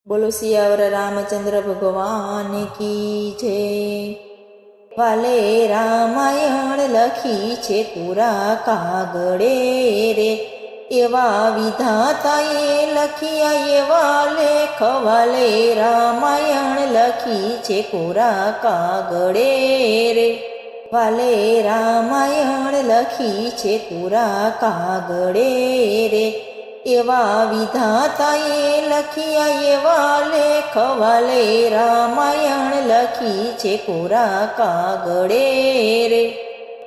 બોલો સિયાવર રામચંદ્ર ભગવાન કી જય। વાલે રામાયણ લખી છે પૂરા કાગળે રે, એવા વિધાતાએ લખ્યા એવા લેખ। વાલે રામાયણ લખી છે પૂરા કાગળે રે, વાલે રામાયણ લખી છે પૂરા કાગળે રે, એવા વિધાતાએ લખ્યા એવા લેખ। વાલે રામાયણ લખી છે પૂરા કાગળે રે,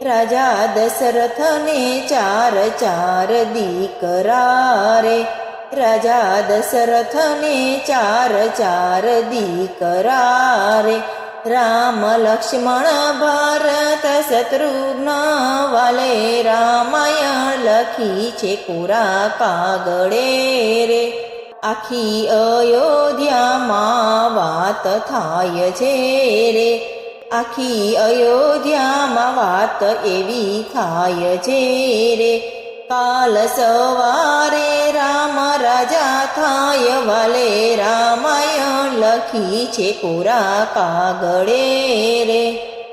રાજા દશરથને ચાર ચાર દીકરા રે, રાજા દશરથને ચાર ચાર દીકરા રે, રામ લક્ષ્મણ ભરત શત્રુઘ્ન। વાલે રામાયણ લખી છે પૂરા કાગળે રે, આખી અયોધ્યામાં વાત થાય છે રે, આખી અયોધ્યામાં વાત એવી થાય છે રે, કાલ સવારે રામ રાજા થાય। વાલે રામાયણ લખી છે પૂરા કાગળે રે,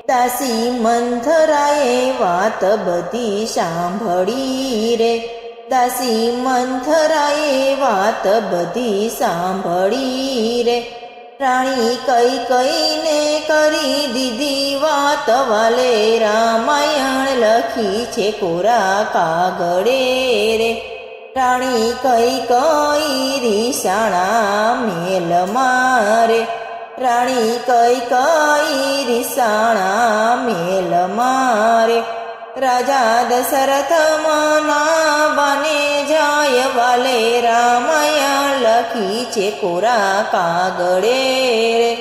દાસી મંથરાએ વાત બધી સાંભળી રે, દાસી મંથરાએ વાત બધી સાંભળી રે, રાણી કઈ કઈને કરી દીધી વાત। વાલે રામાયણ લખી છે પૂરા કાગળે રે, રાણી કઈ કઈ રીસાણા મેલ મારે, રાણી કઈ કઈ રીસાણા મેલ મારે, રાજા દશરથ મનાવાને જાય। વાલે રામાયણ લખી છે પૂરા કાગળે રે,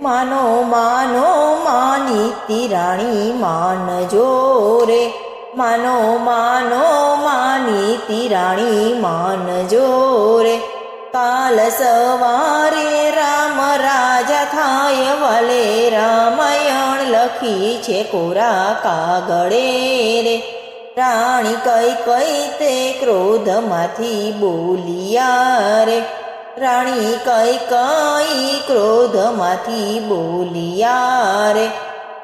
માનો માનો માનીતી રાણી માનજો રે, માનો માનો માનીતી રાણી માનજો રે, કાલ સવારે રામ રાજા થાય। વાલે રામાયણ લખી છે પૂરા કાગળે રે, રાણી કઈ કઈ તે ક્રોધમાંથી બોલિયા રે, રાણી કઈ કઈ ક્રોધમાંથી બોલિયા રે,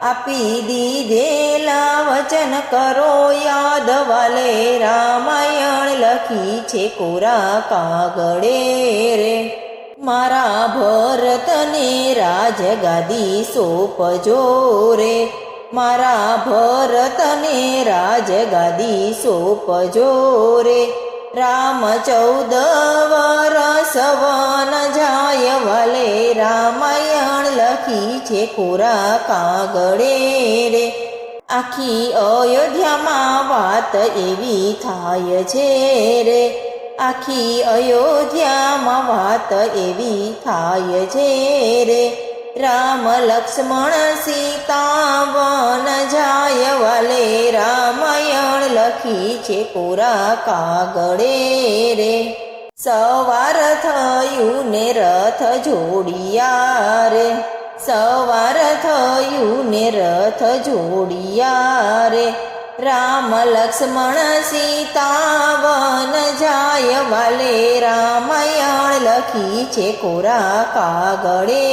આપી દીધેલા વચન કરો યાદ। વાલે રામાયણ લખી છે પૂરા કાગળે રે, મારા ભરતને રાજગાદી સોંપજો રે, મારા ભરતને રાજગાદી સોંપજો રે, રામ 14 વરસ વન જાય। વાલે રામાયણ લખી છે પૂરા કાગળે રે, આખી અયોધ્યામાં વાત એવી થાય છે રે, આખી અયોધ્યામાં વાત એવી થાય છે રે, રામ લક્ષ્મણ સીતા વન જાય। વાલે રામાયણ લખી છે પૂરા કાગળે રે, સવાર થયું ને રથ જોડિયા રે, સવાર થયું ને રથ જોડિયા રે, રામ લક્ષ્મણ સીતા વન જાય। વાલે રામાયણ લખી છે પૂરા કાગળે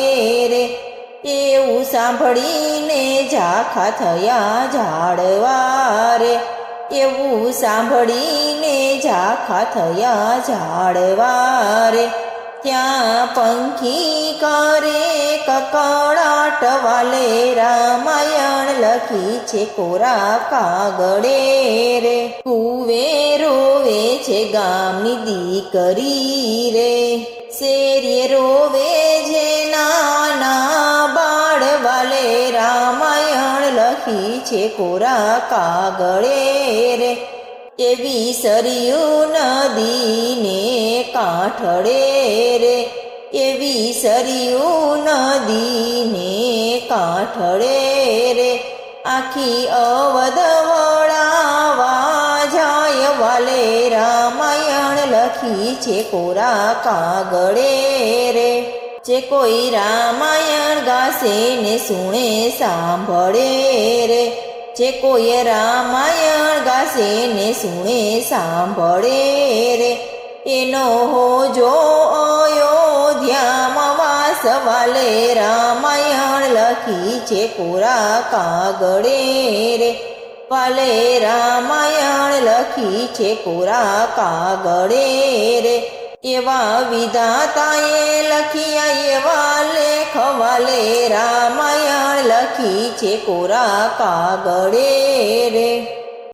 રે, એવું સાંભળીને ઝાખા થયા ઝાડવા રે, એવું સાંભળીને ઝાખા થયા ઝાડવા રે, ત્યાં પંખી કરે કકળાટ। વાલે રામાયણ લખી છે પૂરા કાગળે રે, કુવે રોવે છે ગામની દીકરી રે, શેરીએ રોવે છે નાના બાળ। વાલે રામાયણ લખી છે પૂરા કાગળે રે, એવી સરયુ નદીને કાંઠળે રે, એવી સરયુ નદીને કાંઠળે રે, આખી અવધ વળાવા જાય। વાલે રામાયણ લખી છે પૂરા કાગળે રે, જે કોઈ રામાયણ ગાશે ને સુણે સાંભળે રે, જે કોઈ રામાયણ ગાશે ને સુણે સાંભળે રે, એનો હોજો અયોધ્યામાં વાલે રામાયણ લખી છે કોરા કાગળે રે વાલે રામાયણ લખી છે કોરા કાગળે રે એવા વિધાતાએ લખ્યા એવા લેખ વાલે રામાયણ લખી છે કોરા કાગળે રે